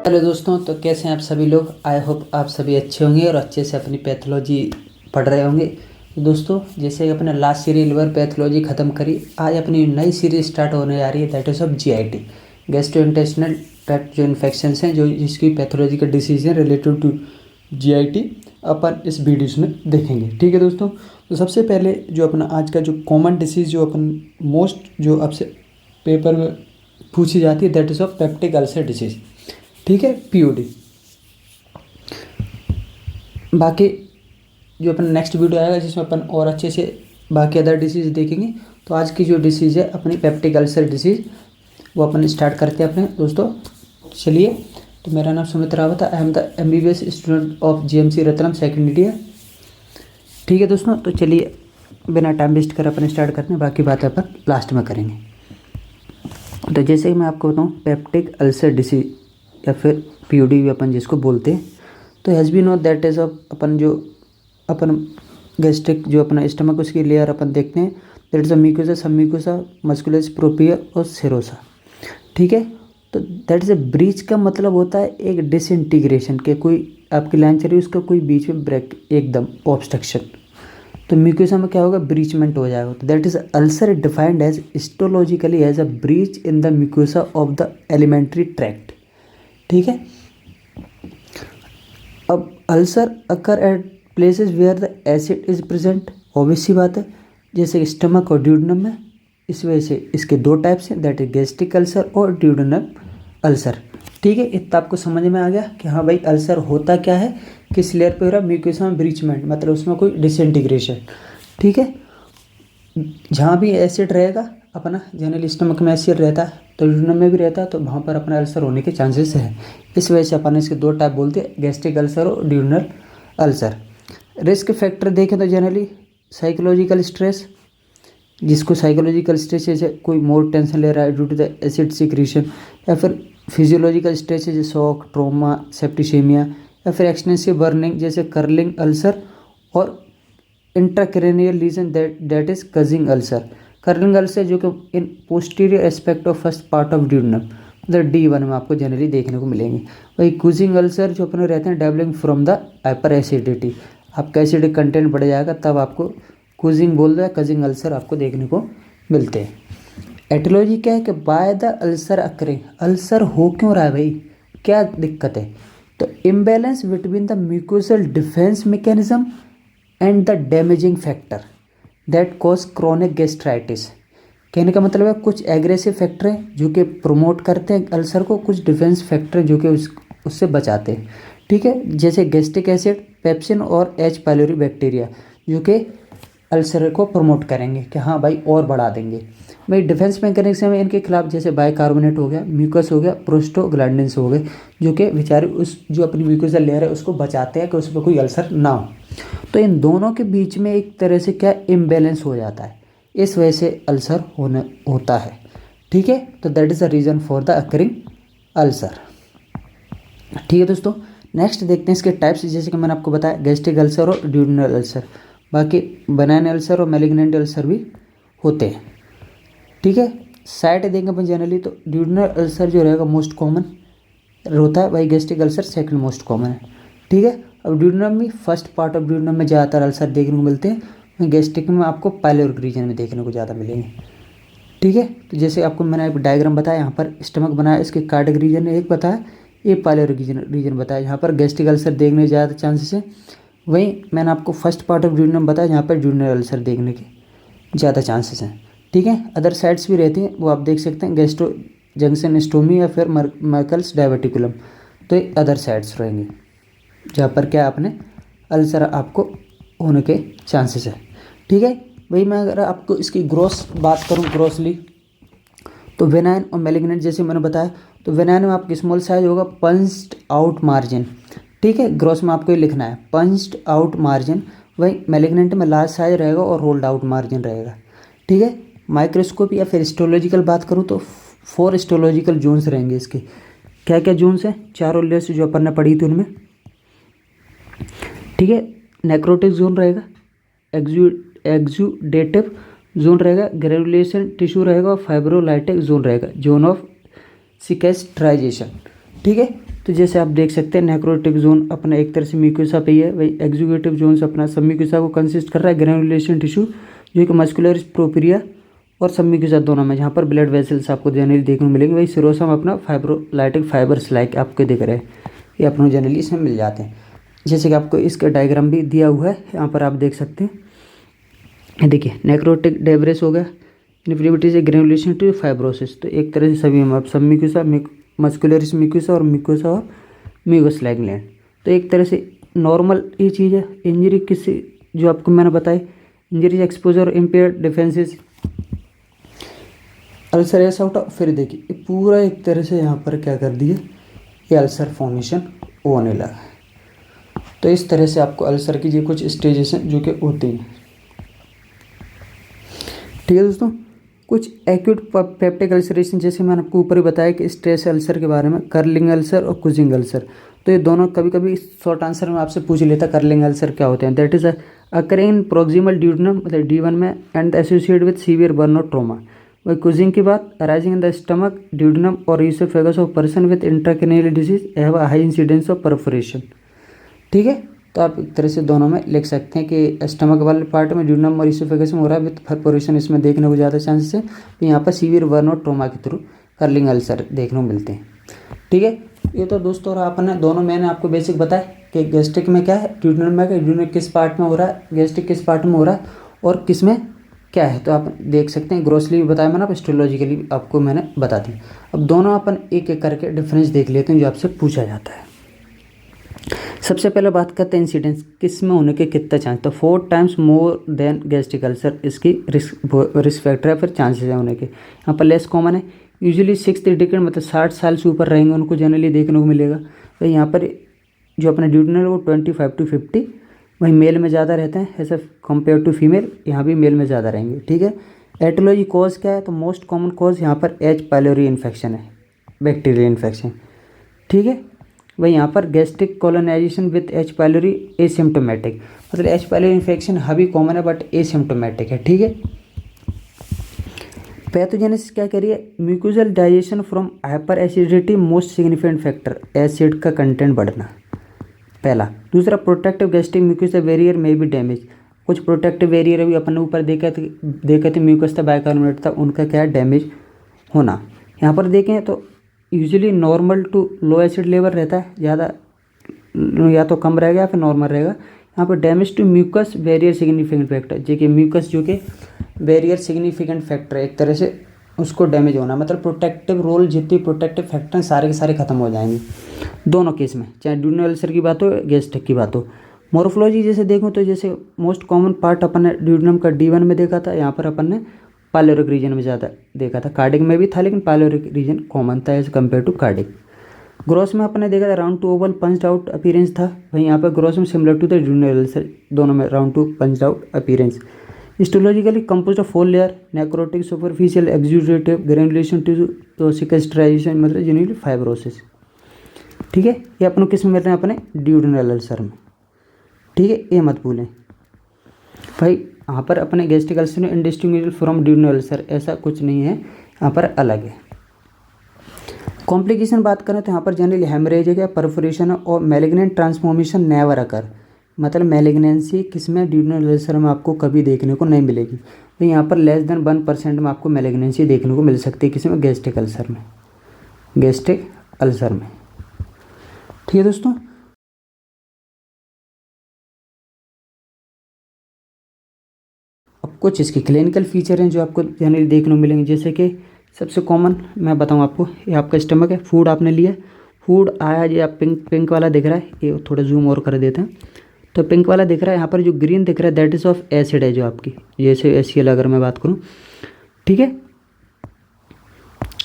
Hello दोस्तों, तो कैसे हैं आप सभी लोग। आई होप आप सभी अच्छे होंगे और अच्छे से अपनी पैथोलॉजी पढ़ रहे होंगे। तो दोस्तों, जैसे अपने लास्ट सीरीज लिवर पैथोलॉजी ख़त्म करी, आज अपनी नई सीरीज स्टार्ट होने जा रही है, that is of GIT, gastrointestinal tract जो इन्फेक्शंस हैं, जो जिसकी पैथोलॉजिकल डिसीज है रिलेटेड टू जीआईटी, अपन इस वीडियोस में देखेंगे। ठीक है दोस्तों, तो सबसे पहले जो अपना आज का जो कॉमन डिसीज़ जो अपन मोस्ट जो आपसे पेपर में पूछी जाती है, that is of peptic ulcer disease. ठीक है, पीओडी। बाकी जो अपन नेक्स्ट वीडियो आएगा जिसमें अपन और अच्छे से बाकी अदर डिसीज़ देखेंगे। तो आज की जो डिसीज़ है अपनी पेप्टिक अल्सर डिसीज़, वो अपन स्टार्ट करते हैं अपने दोस्तों। चलिए, तो मेरा नाम सुमित रावत है, I am the MBBS student of GMC Ratlam second year. ठीक है दोस्तों, तो चलिए बिना टाइम वेस्ट कर अपन स्टार्ट करते हैं, बाकी बातें अपन लास्ट में करेंगे। तो जैसे कि मैं आपको बताऊँ, पेप्टिक अल्सर डिसीज या फिर पीओडी भी अपन जिसको बोलते हैं, तो has be no that is अपन जो अपन गैस्ट्रिक जो अपना स्टमक उसकी लेयर अपन देखते हैं, that is a mucosa, submucosa, muscularis propria और सेरोसा। ठीक है, तो दैट इज़ अ ब्रीच का मतलब होता है एक डिसइंटीग्रेशन के, कोई आपकी लाइन चल रही है उसका कोई बीच में ब्रेक, एकदम ऑब्स्ट्रक्शन। तो म्यूकोसा में क्या होगा, ब्रीचमेंट हो जाएगा। तो that is ulcer defined as histologically as a breach in the mucosa of the alimentary tract. ठीक है, अब ulcer occur at places where the acid is present, obvious सी बात है, जैसे स्टमक और ड्यूडेनम में। इस वजह से इसके दो टाइप्स हैं, दैट इज गैस्ट्रिक अल्सर और ड्यूडेनम अल्सर। ठीक है, इतना आपको समझ में आ गया कि हाँ भाई अल्सर होता क्या है, किस लेयर पे हो रहा है, म्यूकोसा में ब्रीचमेंट, मतलब उसमें कोई डिसइंटीग्रेशन। ठीक है, जहाँ भी एसिड रहेगा अपना, जनरली स्टमक में एसिड रहता है तो ड्यूडेनम में भी रहता है, तो वहाँ पर अपना अल्सर होने के चांसेस है। इस वजह से अपन इसके दो टाइप बोलते हैं, गैस्ट्रिक अल्सर और ड्यूडेनल अल्सर। रिस्क फैक्टर देखें तो जनरली साइकोलॉजिकल स्ट्रेस, जिसको साइकोलॉजिकल स्ट्रेस जैसे कोई मोर टेंशन ले रहा है due to the acid secretion, या फिर फिजियोलॉजिकल स्ट्रेस जैसे शॉक, ट्रोमा, सेप्टिसेमिया, या फिर एक्सटेंसिव बर्निंग जैसे कर्लिंग अल्सर, और intracranial lesion that is causing ulcer. Curling ulcer जो कि in posterior aspect of first part of duodenum, मतलब D1 में आपको जनरली देखने को मिलेंगे। वही कुजिंग अल्सर जो अपने रहते हैं डेवलिंग फ्रॉम द हाइपर एसिडिटी, आपका एसिडिक कंटेंट बढ़ जाएगा तब आपको कुजिंग बोल दो या कजिंग अल्सर आपको देखने को मिलते हैं। एटियोलॉजी क्या है कि by the ulcer occurring, ulcer हो क्यों रहा है भाई, क्या दिक्कत है, तो imbalance between the mucosal defence mechanism and the damaging factor that cause chronic gastritis. कहने का मतलब है कुछ एग्रेसिव फैक्टर हैं जो कि प्रमोट करते हैं अल्सर को, कुछ डिफेंस फैक्टर जो कि उससे बचाते हैं। ठीक है, जैसे गैस्ट्रिक एसिड, पेप्सिन और H पाइलोरी बैक्टीरिया जो कि अल्सर को प्रमोट करेंगे कि हाँ भाई और बढ़ा देंगे भाई। डिफेंस मैकेनिज्म में इनके खिलाफ जैसे बाइकार्बोनेट हो गया, म्यूकस हो गया, प्रोस्टोग्लैंडिन्स हो गए, जो कि बेचारे उस जो अपनी म्यूकोसल लेयर है उसको बचाते हैं कि उस पर कोई अल्सर ना हो। तो इन दोनों के बीच में एक तरह से क्या इम्बैलेंस हो जाता है, इस वजह से अल्सर होता है। ठीक है, तो that is the reason for the occurring ulcer. ठीक है दोस्तों, नेक्स्ट देखते हैं इसके टाइप्स, जैसे कि मैंने आपको बताया गैस्ट्रिक अल्सर और ड्यूडेनल अल्सर, बाकी बेनाइन अल्सर और मैलिग्नेंट अल्सर भी होते हैं। ठीक है, साइड देंगे अपन जनरली तो ड्यूडेनल अल्सर जो रहेगा मोस्ट कॉमन होता है, वही gastric ulcer second most common है। ठीक है, अब ड्यूडेनम में फर्स्ट पार्ट ऑफ ड्यूडेनम में ज़्यादातर अल्सर देखने को मिलते हैं, गैस्ट्रिक में आपको पाइलोरिक रीजन में देखने को ज़्यादा मिलेंगे। ठीक है, तो जैसे आपको मैंने एक डायग्राम बताया, यहाँ पर स्टमक बनाया, इसके कार्डिक रीजन एक बताया, ये पाइलोरिक रीजन बताया, यहाँ पर गैस्ट्रिक अल्सर देखने के ज़्यादा चांसेस हैं। वहीं मैंने आपको फर्स्ट पार्ट ऑफ ड्यूडेनम बताया, यहाँ पर ड्यूडेनल अल्सर देखने के ज़्यादा चांसेस हैं। ठीक है, अदर साइड्स भी रहती हैं, वो आप देख सकते हैं, गैस्ट्रो जंक्शन स्टोमी या फिर मर्कल्स डायवर्टिकुलम, तो ये अदर साइड्स रहेंगे जहाँ पर क्या अपने अल्सर आपको होने के चांसेस है। ठीक है, वही मैं अगर आपको इसकी ग्रोस बात करूँ ग्रोसली, तो वेनाइन और मैलिग्नेंट जैसे मैंने बताया, तो वेनाइन में आपकी स्मॉल साइज होगा, पंच्ड आउट मार्जिन। ठीक है, ग्रोस में आपको ये लिखना है पंच्ड आउट मार्जिन। वही मैलिग्नेंट में लार्ज साइज रहेगा और रोल्ड आउट मार्जिन रहेगा। ठीक है, माइक्रोस्कोप या फिर हिस्टोलॉजिकल बात करूँ तो 4 हिस्टोलॉजिकल जोन्स रहेंगे इसके। क्या क्या जोन्स हैं, चारों लेयर्स जो अपन ने पढ़ी थी उनमें। ठीक है, नेक्रोटिक जोन रहेगा, एक्सुडेटिव जोन रहेगा, ग्रेनुलेशन टिश्यू रहेगा और फाइब्रोलाइटिक जोन रहेगा, जोन ऑफ सिकेस्ट्राइजेशन। ठीक है, तो जैसे आप देख सकते हैं नेक्रोटिक जोन अपना एक तरह से म्यूकोसा पे ही है, वही एग्जीक्यूटिव जोन अपना सब म्यूकोसा को कंसिस्ट कर रहा है। ग्रेनुलेशन टिश्यू जो कि मस्कुलर प्रोपिरिया और सब म्यूकोसा दोनों में, जहाँ पर ब्लड वेसल्स आपको जनरली देखने को मिलेंगे। वही सिरोसम अपना फाइब्रोलाइटिक फाइबर्स लाइक आपको दिख रहे हैं, ये अपनों जनरली इसमें मिल जाते हैं। जैसे कि आपको इसका डायग्राम भी दिया हुआ है, यहाँ पर आप देख सकते हैं। देखिए नेक्रोटिक डेब्रेस हो गया, इनफिनिटी से ग्रेनुलेशन टू फाइब्रोसिस, तो एक तरह से सभी में सब म्यूकोसा, मस्कुलरिस म्यूकोसा और म्यूकोसा और म्यूकस लाइक ग्लैंड। तो एक तरह से नॉर्मल ये चीज़ है। इंजरी किसी जो आपको मैंने बताई, injury exposure empire defences ulcer ऐसा उठा। फिर देखिए ये पूरा एक तरह से यहाँ पर क्या कर दिया, ये अल्सर फॉर्मेशन होने लगा। तो इस तरह से आपको अल्सर की जो कुछ स्टेजेस हैं जो कि होती हैं। ठीक है दोस्तों, कुछ एक्यूट पेप्टिक अल्सरेशन, जैसे मैंने आपको ऊपर ही बताया कि स्ट्रेस अल्सर के बारे में, कर्लिंग अल्सर और कुजिंग अल्सर। तो ये दोनों कभी कभी शॉर्ट आंसर में आपसे पूछ लेता कर्लिंग अल्सर क्या होते हैं। That is occurring in proximal duodenum मतलब D1 में and associated with severe burn और ट्रोमा। वही कुजिंग की बात, arising in the stomach duodenum और oesophagus of person with intracranial disease have high incidence of perforation. ठीक है, तो आप एक तरह से दोनों में लिख सकते हैं कि स्टमक वाले पार्ट में ड्यूडेनम और ईसोफेगस में हो रहा है विद परफोरेशन, इसमें देखने को ज़्यादा चांसेस है। तो यहाँ पर सीवियर बर्न और ट्रोमा के थ्रू कर्लिंग अल्सर देखने को मिलते हैं। ठीक है, ये तो दोस्तों और आपने दोनों मैंने आपको बेसिक बताया कि गैस्ट्रिक में क्या है, ड्यूडेनम में क्या, ड्यूडेनम किस पार्ट में हो रहा है, गैस्ट्रिक किस पार्ट में हो रहा है और किस में क्या है। तो आप देख सकते हैं, ग्रोसली भी बताया मैंने, आप हिस्टोलॉजिकली आपको मैंने बता दी। अब दोनों अपन एक एक करके डिफरेंस देख लेते हैं जो आपसे पूछा जाता है। सबसे पहले बात करते हैं इंसिडेंस, किस में होने के कितना चांस। तो 4 times more than gastric ulcer इसकी रिस्क फैक्टर है, फिर चांसेस है होने के। यहाँ पर लेस कॉमन है, यूजुअली 6 डिकेड मतलब 60 साल से ऊपर रहेंगे उनको जनरली देखने को मिलेगा। तो यहाँ पर जो अपना ड्यूडेनल वो 25 to 50 वहीं मेल में ज़्यादा रहते हैं ऐसा कंपेयर टू फीमेल, यहाँ भी मेल में ज़्यादा रहेंगे। ठीक है, एटियोलॉजी कॉज क्या है, तो मोस्ट कॉमन कॉज यहाँ पर H. पायलोरी इन्फेक्शन है, बैक्टीरियल इन्फेक्शन। ठीक है, वही यहाँ पर gastric colonisation with H. Pylori asymptomatic, मतलब H. पायलोरी इन्फेक्शन भी कॉमन है बट एसिम्टोमेटिक है। ठीक है, पैथोजेनेसिस क्या कह रही है, mucosal digestion from hyper acidity most significant factor, acid का कंटेंट बढ़ना पहला। दूसरा, प्रोटेक्टिव गैस्ट्रिक म्यूकोसा बैरियर में भी डैमेज, कुछ प्रोटेक्टिव बैरियर अभी अपन ऊपर देखे थे म्यूकस था, बाइकार्बोनेट था, उनका क्या है डैमेज होना। यहाँ पर देखें तो usually normal to low acid level रहता है, ज़्यादा या तो कम रहेगा या फिर नॉर्मल रहेगा। यहाँ पर damage to mucus barrier significant factor, जो म्यूकस जो कि बैरियर सिग्निफिकेंट फैक्टर है, एक तरह से उसको डैमेज होना, मतलब प्रोटेक्टिव रोल जितनी प्रोटेक्टिव फैक्टर सारे के सारे खत्म हो जाएंगे दोनों केस में, चाहे ड्यूडेनल अल्सर की बात हो गैस्ट्रिक की बात हो। मोर्फोलॉजी जैसे देखूँ तो जैसे मोस्ट कॉमन पार्ट अपन ने ड्यूडेनम का D1 में देखा था, यहाँ पर अपन ने पायलोरिक रीजन में ज़्यादा देखा था। कार्डिक में भी था लेकिन पायलोरिक रीजन कॉमन था as compare to cardiac. Gross में अपन ने देखा था round to oval punched out appearance था, वहीं यहाँ पर ग्रोस में similar to the duodenal ulcer, दोनों में round to punched out appearance. Histologically composed of 4 layer, necrotic, superficial, exudative, granulation tissue, तो सिकेस्ट्राइजेशन मतलब जनरली फाइब्रोसिस। ठीक है, ये अपन किस में मिल रहे हैं, अपने ड्यूडेनल अल्सर में। ठीक है, ये मत भूलें भाई, यहाँ पर अपने गैस्ट्रिक अल्सर में इंडिस्टिंग्विशेबल फ्रॉम ड्यूडेनल अल्सर ऐसा कुछ नहीं है, यहाँ पर अलग है। कॉम्प्लिकेशन बात करें तो यहाँ पर जनरली हेमरेज है, परफोरेशन है और मैलिग्नेंट ट्रांसफॉर्मेशन नेवर अकर, मतलब मैलिग्नेंसी किसमें ड्यूडेनल अल्सर में आपको कभी देखने को नहीं मिलेगी। तो यहाँ पर लेस देन 1% में आपको मैलिग्नेंसी देखने को मिल सकती है, किसमें, गैस्ट्रिक अल्सर में, गैस्ट्रिक अल्सर में। ठीक है दोस्तों, अब कुछ इसके क्लिनिकल फीचर हैं जो आपको जनरली देखने को मिलेंगे, जैसे कि सबसे कॉमन मैं बताऊं आपको, ये आपका स्टमक है, फूड आपने लिया, फूड आया, ये आप पिंक वाला दिख रहा है, ये थोड़ा जूम और कर देते हैं, तो पिंक वाला दिख रहा है, यहाँ पर जो ग्रीन दिख रहा है दैट इज़ ऑफ एसिड है, जो आपकी जैसे HCl अगर मैं बात करूँ। ठीक है,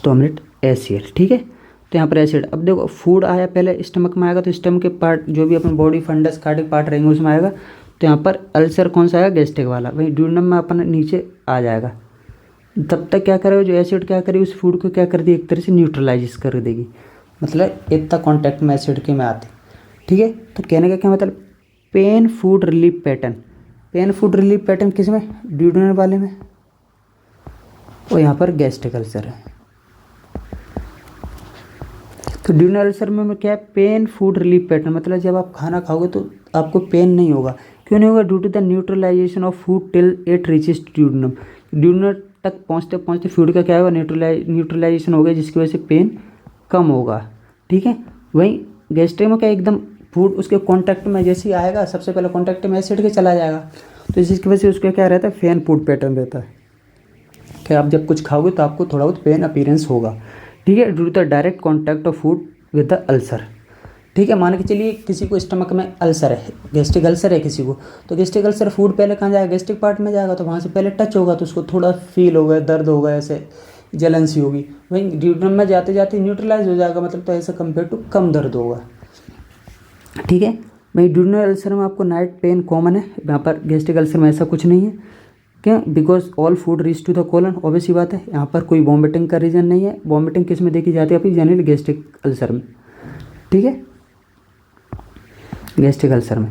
2 मिनट HCl। ठीक है, तो यहाँ पर एसिड, अब देखो फूड आया पहले स्टमक में आएगा, तो स्टमक के पार्ट जो भी अपन बॉडी फंडस कार्डिक पार्ट रहेंगे उसमें आएगा, तो यहाँ पर अल्सर कौन सा आएगा, गैस्ट्रिक वाला, वही ड्यूडेनम में अपन नीचे आ जाएगा। तब तक क्या करेगा, जो एसिड क्या करेगी उस फूड को क्या कर दी, एक तरह से न्यूट्रलाइज कर देगी, मतलब इतना कॉन्टैक्ट में एसिड के में आते। ठीक है, तो कहने का क्या मतलब, pain food relief pattern, pain food relief pattern किस में, ड्यूडेनल वाले में, और यहाँ पर गैस्ट्रिक अल्सर है। तो ड्यूरल अल्सर में क्या है, पेन फूड रिलीफ पैटर्न, मतलब जब आप खाना खाओगे तो आपको पेन नहीं होगा। क्यों नहीं होगा? Due to the neutralisation of food till it reaches duodenum. Duodenum तक पहुँचते पहुँचते फूड का क्या होगा, न्यूट्रलाइजेशन होगा, जिसकी वजह से पेन कम होगा। ठीक है। वहीं गैस्ट्रिक में क्या, एकदम फूड उसके कॉन्टैक्ट में जैसे ही आएगा, सबसे पहले कॉन्टैक्ट में एसिड के चला जाएगा, तो इसकी वजह से उसका क्या रहता है, फेन फूड पैटर्न रहता है कि आप जब कुछ खाओगे तो आपको थोड़ा बहुत पेन अपीयरेंस होगा। ठीक है, due to the direct contact of food with the ulcer. ठीक है, मान के चलिए किसी को स्टमक में अल्सर है, गैस्ट्रिक अल्सर है किसी को, तो गैस्ट्रिक अल्सर फूड पहले कहाँ जाएगा, गैस्ट्रिक पार्ट में जाएगा, तो वहाँ से पहले टच होगा तो उसको थोड़ा फील होगा, दर्द होगा, ऐसे जलन सी होगी। वहीं ड्यूरनम में जाते जाते न्यूट्रलाइज हो जाएगा, मतलब तो ऐसा कंपेयर टू कम दर्द होगा। ठीक है। वहीं ड्यूरनल अल्सर में आपको नाइट पेन कॉमन है, यहाँ पर गैस्ट्रिक अल्सर में ऐसा कुछ नहीं है। क्यों? Because all food reach to the colon, obvious सी बात है, यहाँ पर कोई वॉमिटिंग का रीजन नहीं है। वॉमिटिंग किस में देखी जाती है अपनी, जनरली गैस्ट्रिक अल्सर में। ठीक है, गैस्ट्रिक अल्सर में।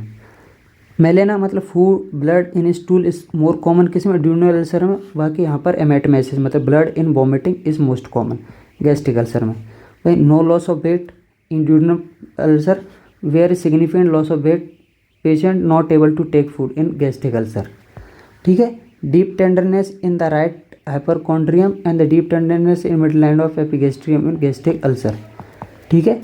मेलेना मतलब food blood in stool is more common किस में, ड्यूरनल अल्सर में। बाकी यहाँ पर एमेटमेसिस मतलब blood in vomiting is most common gastric ulcer में। भाई no loss of weight in duodenal ulcer, where significant loss of weight, patient not able to take food in gastric ulcer. ठीक है। Deep tenderness in the right hypochondrium and the deep tenderness in midline of epigastrium in gastric ulcer. ठीक है,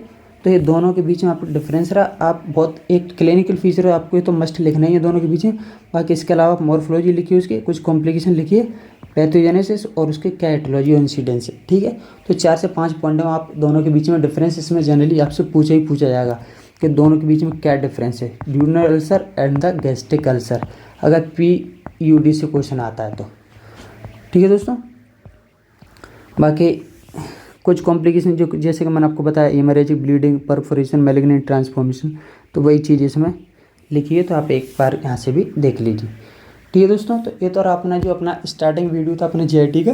तो ये दोनों के बीच में आपको डिफरेंस रहा। आप बहुत एक क्लिनिकल फीचर है, आपको ये तो मस्ट लिखना ही है दोनों के बीच में। बाकी इसके अलावा आप मॉर्फोलॉजी लिखिए, उसके कुछ कॉम्प्लिकेशन लिखिए, पैथोजेनेसिस और उसके क्या एटियोलॉजी और इंसिडेंस है। ठीक है, तो 4 से 5 पॉइंट में आप दोनों के बीच में डिफरेंस, इसमें जनरली आपसे पूछा जाएगा कि दोनों के बीच में क्या डिफरेंस है, diurnal ulcer and the gastric ulcer, अगर PUD से क्वेश्चन आता है तो। ठीक है दोस्तों, बाकी कुछ कॉम्प्लिकेशन जो जैसे कि मैंने आपको बताया, haemorrhagic bleeding, perforation, malignant transformation, तो वही चीज़ इसमें लिखी है, तो आप एक बार यहाँ से भी देख लीजिए। ठीक है दोस्तों, तो ये तो रहा अपना जो अपना स्टार्टिंग वीडियो था अपने GIT का,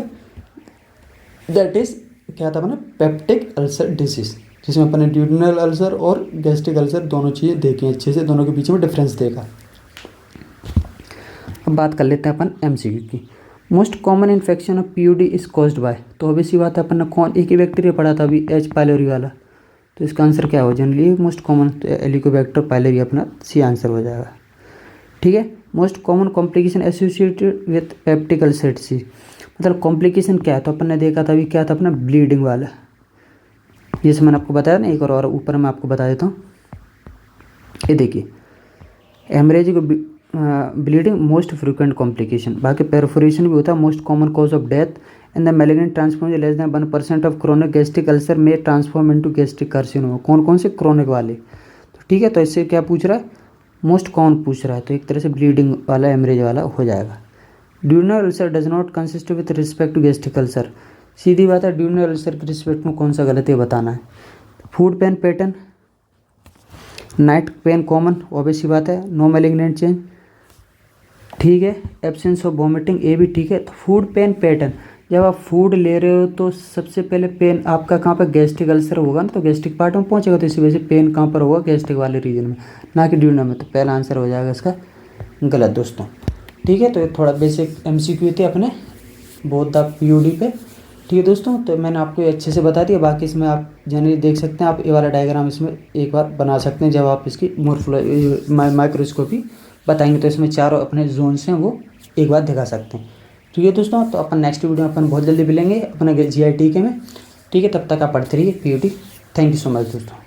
दैट इज़ क्या था अपना पेप्टिक अल्सर डिसीज, जिसमें अपने ड्यूरनल अल्सर और गैस्ट्रिक अल्सर दोनों चीज़ें देखी अच्छे से, दोनों के बीच में डिफरेंस देखा। अब बात कर लेते हैं अपन MCQ की। Most common infection of PUD is caused by, तो ऑब्वियसली बात है, अपन ने कौन एक ही बैक्टीरिया पढ़ा था अभी, H. पायलोरी वाला, तो इसका आंसर क्या हो, जनरली मोस्ट कॉमन तो हेलिकोबैक्टर पायलोरी, अपना C आंसर हो जाएगा। ठीक है। Most common complication associated with peptic ulcer disease, मतलब कॉम्प्लिकेशन क्या है, तो अपन ने देखा था अभी क्या था अपना ब्लीडिंग वाला, जैसे मैंने आपको बताया ना, एक और ऊपर मैं आपको बता देता हूँ। ये देखिए, haemorrhagic bleeding most frequent complication, बाकी पेरफोरेशन भी होता है, most common cause of death and the malignant transformation less than 1% of chronic gastric ulcer में ट्रांसफॉर्म इनटू गैस्ट्रिक कार्सिनोमा। कौन कौन से क्रोनिक वाले, तो ठीक है, तो इससे क्या पूछ रहा है, मोस्ट कॉमन पूछ रहा है, तो एक तरह से ब्लीडिंग वाला हेमरेज वाला हो जाएगा। Duodenal ulcer does not consist with respect to gastric ulcer, सीधी बात है, ड्यूरनल अल्सर के रिस्पेक्ट में कौन सा गलत है बताना है। Food pain pattern, night pain common, obvious सी बात है, नो मैलिग्नेंट चेंज। ठीक है, एब्सेंस ऑफ वॉमिटिंग, ये भी ठीक है। तो फूड पेन पैटर्न, जब आप फूड ले रहे हो तो सबसे पहले पेन आपका कहाँ पर, गैस्ट्रिक अल्सर होगा ना, तो गैस्ट्रिक पार्ट में पहुँचेगा, तो इसी वजह से पेन कहाँ पर होगा, गैस्ट्रिक वाले रीजन में, ना कि ड्यूरनल में, तो पहला आंसर हो जाएगा इसका गलत दोस्तों। ठीक है, तो ये थोड़ा बेसिक MCQ थे अपने बोथ द PUD पे। ठीक है दोस्तों, तो मैंने आपको ये अच्छे से बता दिया, बाकी इसमें आप जनरली देख सकते हैं, आप ये वाला डायग्राम इसमें एक बार बना सकते हैं, जब आप इसकी माइक्रोस्कोपी बताएंगे तो इसमें चारों अपने जोन्स हैं वो एक बार दिखा सकते हैं। ठीक है दोस्तों, तो अपन नेक्स्ट वीडियो में अपन बहुत जल्दी मिलेंगे अपने GIT के में। ठीक है, तब तक आप पढ़ते रहिए PUD। Thank you so much दोस्तों।